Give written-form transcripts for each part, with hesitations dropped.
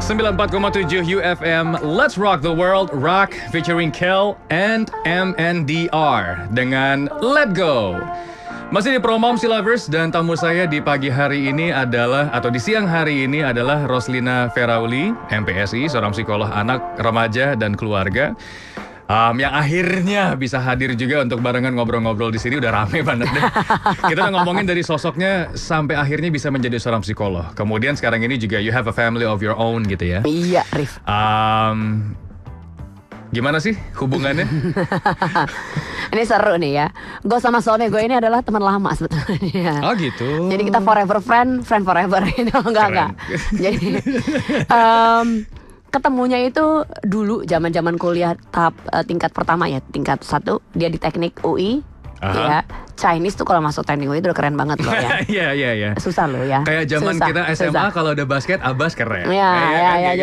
94,7 UFM, Let's Rock the World, Rock featuring Kel and MNDR dengan Let Go. Masih di Promom Si Lovers, dan tamu saya di pagi hari ini adalah, atau di siang hari ini adalah Roslina Ferauli, MPSI, seorang psikolog anak, remaja, dan keluarga. Yang akhirnya bisa hadir juga untuk barengan ngobrol-ngobrol di sini. Udah rame banget deh. Kita udah ngomongin dari sosoknya sampai akhirnya bisa menjadi seorang psikolog. Kemudian sekarang ini juga you have a family of your own gitu ya. Iya, Rif. Gimana sih hubungannya? Ini seru nih ya. Gue sama suami gue ini adalah teman lama sebetulnya. Oh gitu. Jadi kita forever friend forever. Enggak. Jadi ketemunya itu dulu zaman kuliah tahap tingkat pertama ya, tingkat 1. Dia di teknik UI. Ya, Chinese tuh kalau masuk teknik UI itu udah keren banget loh ya. Iya. Susah loh ya. Kayak zaman kita SMA kalau ada basket, Abas keren. Iya.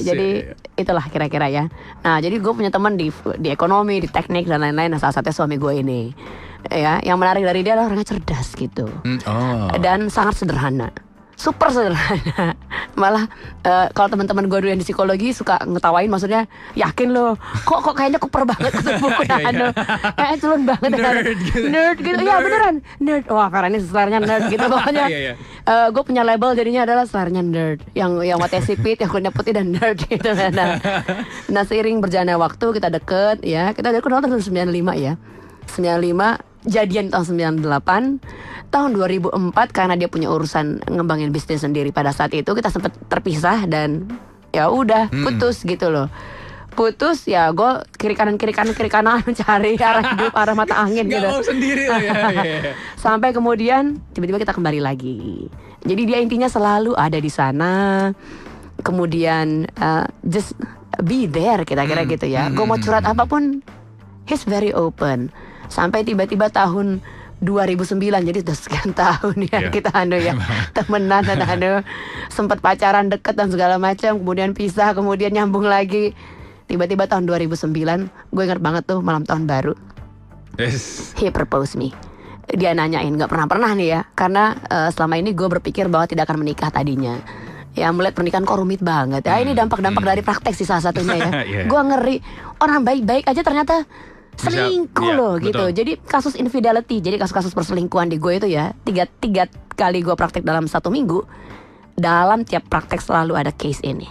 Jadi itulah kira-kira ya. Nah, jadi gue punya teman di ekonomi, di teknik dan lain-lain. Nah, salah satunya suami gue ini. Ya, yang menarik dari dia adalah orangnya cerdas gitu. Dan sangat sederhana. Super sederhana. Malah kalau teman-teman gue dulu yang di psikologi suka ngetawain, maksudnya yakin lo kok kayaknya kuper banget bukunya. Kayak culun banget. Nerd gitu. Ya beneran nerd. Wah, karena ini seleranya nerd gitu pokoknya. Gue punya label jadinya adalah seleranya nerd. Yang matanya sipit, yang kulitnya putih dan nerd gitu. Nah, seiring berjalannya waktu kita deket ya. Kita udah kenal tahun 95 ya. 95, jadian tahun 98. Tahun 2004 karena dia punya urusan ngembangin bisnis sendiri pada saat itu, kita sempat terpisah dan ya udah putus gitu loh. Putus ya, gue kiri kanan cari arah hidup, arah mata angin gitu. Gak mau sendiri lah ya. Sampai kemudian tiba-tiba kita kembali lagi. Jadi dia intinya selalu ada di sana. Kemudian just be there kira-kira gitu ya. Gue mau curhat apapun, he's very open. Sampai tiba-tiba tahun 2009, jadi udah sekian tahun ya kita temenan dan sempat pacaran deket dan segala macam, kemudian pisah, kemudian nyambung lagi. Tiba-tiba tahun 2009, gue ingat banget tuh malam tahun baru. He proposed me. Dia nanyain, nggak pernah nih ya, karena selama ini gue berpikir bahwa tidak akan menikah tadinya. Ya, melihat pernikahan kok rumit banget. Ya, ini dampak dari praktek sih salah satunya ya. Gue ngeri, orang baik-baik aja ternyata selingkuh loh gitu. Betul. Jadi kasus infidelity, jadi kasus-kasus perselingkuhan di gue itu ya tiga kali gue praktek dalam 1 minggu. Dalam tiap praktek selalu ada case ini.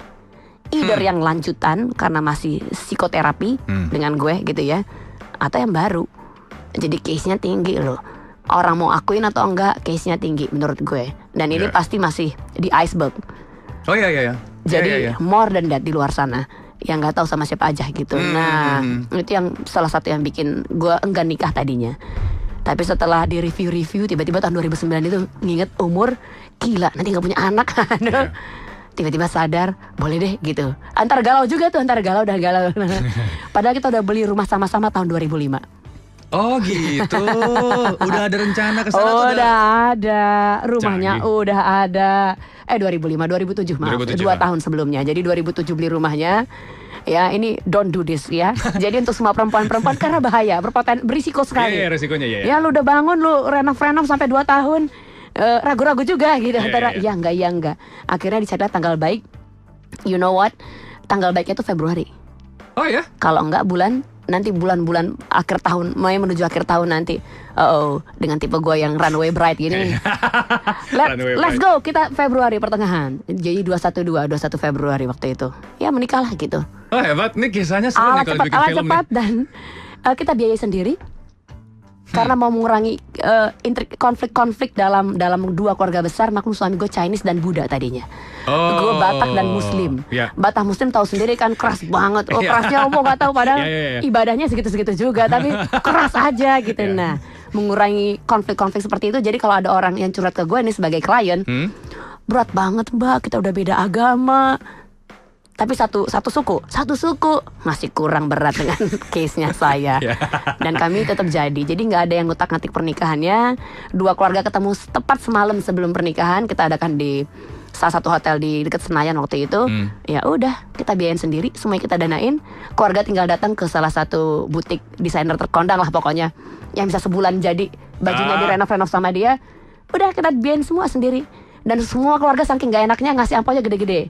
Either yang lanjutan karena masih psikoterapi dengan gue gitu ya, atau yang baru. Jadi case-nya tinggi loh. Orang mau akuin atau enggak, case-nya tinggi menurut gue. Dan ini pasti masih di iceberg. Oh iya. Jadi more than that di luar sana, yang nggak tahu sama siapa aja gitu. Nah, itu yang salah satu yang bikin gue enggan nikah tadinya. Tapi setelah di review tiba-tiba tahun 2009 itu nginget umur, gila nanti nggak punya anak. Tiba-tiba sadar boleh deh gitu. Antar galau juga tuh, antar galau. Padahal kita udah beli rumah sama-sama tahun 2005. Oh gitu. Udah ada rencana ke sana tuh? Udah ada. Rumahnya udah ada. 2007 maaf. 2 tahun sebelumnya. Jadi 2007 beli rumahnya. Ya, ini don't do this ya. Jadi untuk semua perempuan karena bahaya, berisiko sekali. Iya, risikonya ya. Ya, lu udah bangun, lu renov sampai 2 tahun. Ragu-ragu juga gitu. Antara ya enggak. Akhirnya dicari tanggal baik. You know what? Tanggal baiknya itu Februari. Oh ya? Kalau enggak nanti bulan-bulan akhir tahun, mau menuju akhir tahun nanti. Dengan tipe gue yang runway bride gini. Let's go, kita Februari pertengahan. Jadi 21 Februari waktu itu. Ya menikah lah gitu. Oh hebat, ini kisahnya seru nih kalau bikin film cepat nih. Dan kita biayai sendiri. Karena mau mengurangi konflik dalam 2 keluarga besar. Maklum suami gue Chinese dan Buddha tadinya. Gue Batak dan Muslim. Batak Muslim tahu sendiri kan, keras banget. Kerasnya gak tahu, padahal ibadahnya segitu-segitu juga, tapi keras aja gitu. Nah, mengurangi konflik-konflik seperti itu. Jadi kalau ada orang yang curhat ke gue nih sebagai klien, berat banget mbak, kita udah beda agama, tapi satu suku masih kurang berat dengan case-nya saya. Dan kami tetap jadi nggak ada yang ngutak-ngatik pernikahannya. 2 keluarga ketemu tepat semalam sebelum pernikahan. Kita adakan di salah satu hotel di dekat Senayan waktu itu. Ya udah, kita biayain sendiri, semuanya kita danain. Keluarga tinggal datang ke salah satu butik desainer terkondang lah pokoknya, yang bisa sebulan jadi bajunya direnov sama dia. Udah, kita biayain semua sendiri. Dan semua keluarga saking gak enaknya ngasih amplopnya gede-gede.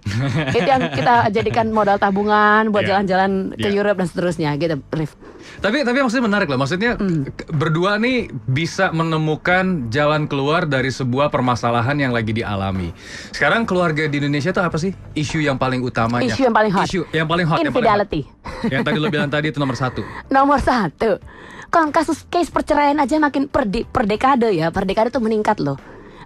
Itu yang kita jadikan modal tabungan buat jalan-jalan ke Europe dan seterusnya gitu, Rif. Tapi maksudnya menarik loh. Maksudnya berdua nih bisa menemukan jalan keluar dari sebuah permasalahan yang lagi dialami. Sekarang keluarga di Indonesia tuh apa sih isu yang paling utamanya? Isu yang paling hot. Isu yang paling hot. Infidelity. Yang tadi lo bilang tadi itu nomor 1. Nomor 1. Kan case perceraian aja makin per dekade ya. Per dekade tuh meningkat loh.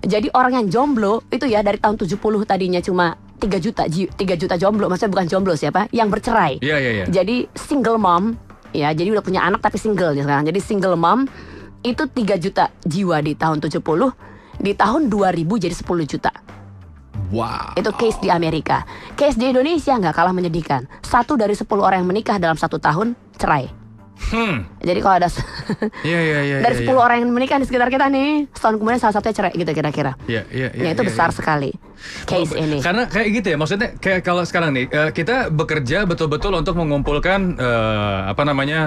Jadi orang yang jomblo itu ya dari tahun 70 tadinya cuma 3 juta jomblo. Maksudnya bukan jomblo siapa? Yang bercerai. Iya. Jadi single mom. Ya, jadi udah punya anak tapi single ya sekarang. Jadi single mom itu 3 juta jiwa di tahun 70. Di tahun 2000 jadi 10 juta. Wow. Itu case di Amerika. Case di Indonesia nggak kalah menyedihkan. 1 dari 10 orang yang menikah dalam 1 tahun cerai. Jadi kalau ada dari 10 orang yang menikah di sekitar kita nih, setahun kemudian salah satunya cerai gitu kira-kira. Itu besar sekali case ini. Karena kayak gitu ya, maksudnya kayak kalau sekarang nih kita bekerja betul-betul untuk mengumpulkan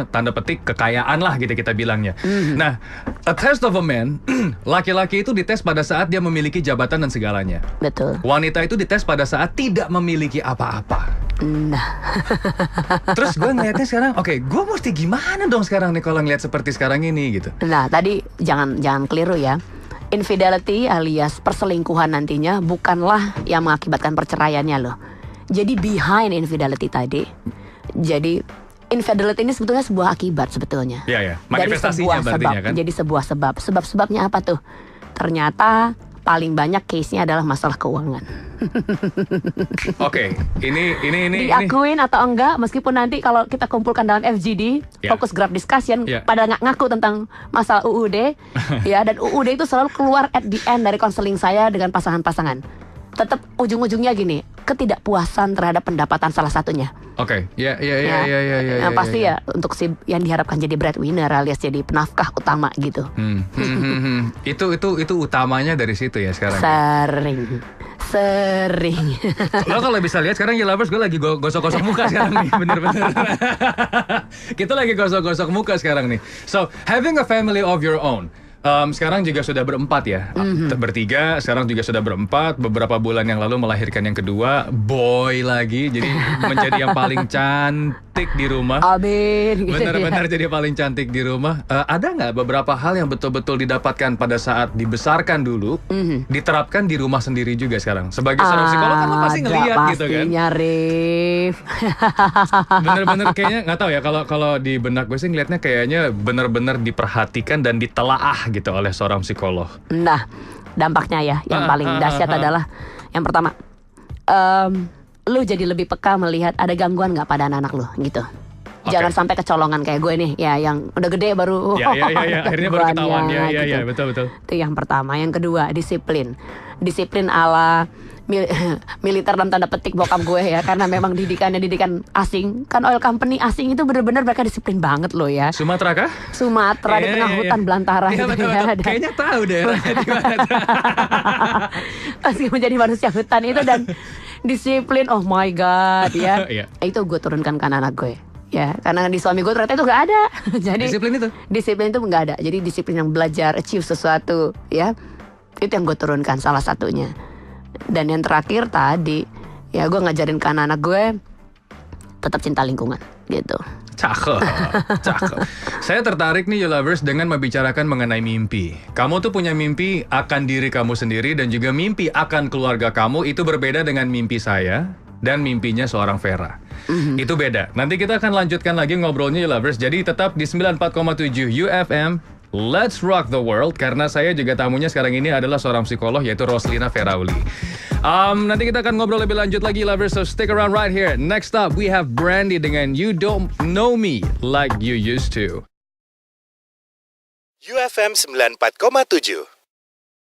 tanda petik kekayaan lah gitu kita bilangnya. Nah, a test of a man, laki-laki itu dites pada saat dia memiliki jabatan dan segalanya. Betul. Wanita itu dites pada saat tidak memiliki apa-apa. Nah. Terus gue ngeliatnya sekarang, oke, gue mesti gimana dong sekarang nih kalau ngeliat seperti sekarang ini gitu. Nah, tadi jangan keliru ya. Infidelity alias perselingkuhan nantinya bukanlah yang mengakibatkan perceraiannya loh. Jadi behind infidelity tadi. Jadi infidelity ini sebetulnya sebuah akibat sebetulnya. Iya. Manifestasinya berarti kan. Jadi sebuah sebab. Sebab-sebabnya apa tuh? Ternyata paling banyak case-nya adalah masalah keuangan. Oke, ini diakuin atau enggak, meskipun nanti kalau kita kumpulkan dalam FGD, Focus Group Discussion, pada ngaku tentang masalah UUD, ya, dan UUD itu selalu keluar at the end dari konseling saya dengan pasangan-pasangan. Tetap ujung-ujungnya gini, ketidakpuasan terhadap pendapatan salah satunya. Oke, ya. Pasti ya untuk si yang diharapkan jadi breadwinner alias jadi penafkah utama gitu. Itu utamanya dari situ ya sekarang. Sering. Lo kalau bisa lihat sekarang Lovers gue lagi gosok-gosok muka sekarang nih, bener-bener. Kita lagi gosok-gosok muka sekarang nih. So, having a family of your own. Sekarang juga sudah berempat ya, bertiga, sekarang juga sudah berempat. Beberapa bulan yang lalu melahirkan yang kedua, boy lagi, jadi menjadi yang paling cantik di rumah. Amin. Benar-benar jadi paling cantik di rumah. Ada nggak beberapa hal yang betul-betul didapatkan pada saat dibesarkan dulu, diterapkan di rumah sendiri juga sekarang? Sebagai seorang psikolog kan lo pasti ngeliat gitu kan? Pastinya, Rif. Bener-bener kayaknya nggak tahu ya, kalau di benak gue sih ngeliatnya kayaknya bener-bener diperhatikan dan ditelaah gitu oleh seorang psikolog. Nah, dampaknya ya yang paling dahsyat adalah yang pertama, lu jadi lebih peka melihat ada gangguan nggak pada anak-anak lu gitu. Jangan sampai kecolongan kayak gue nih ya, yang udah gede baru akhirnya baru ketahuan ya, betul. Itu yang pertama. Yang kedua, disiplin ala militer dalam tanda petik bokap gue ya, karena memang didikan asing kan, oil company asing itu benar-benar mereka disiplin banget loh ya. Sumatera kah? Sumatera di tengah hutan belantara gitu betul. Ya. Kayaknya tahu daerahnya di mana. Masih menjadi manusia hutan itu dan disiplin, oh my god ya. Itu gue turunkan ke anak gue. Ya, karena di suami gue ternyata itu nggak ada. Jadi disiplin itu nggak ada. Jadi disiplin yang belajar achieve sesuatu ya, itu yang gue turunkan salah satunya. Dan yang terakhir tadi, ya gue ngajarin ke anak-anak gue tetap cinta lingkungan gitu. Cakep. Saya tertarik nih Lovers dengan membicarakan mengenai mimpi. Kamu tuh punya mimpi akan diri kamu sendiri dan juga mimpi akan keluarga kamu. Itu berbeda dengan mimpi saya dan mimpinya seorang Vera. Itu beda. Nanti kita akan lanjutkan lagi ngobrolnya Lovers. Jadi tetap di 94,7 UFM. Let's rock the world, karena saya juga tamunya sekarang ini adalah seorang psikolog yaitu Roslina Ferauli. Nanti kita akan ngobrol lebih lanjut lagi Lovers, so stick around right here. Next up we have Brandy dengan You Don't Know Me Like You Used To. UFM 94,7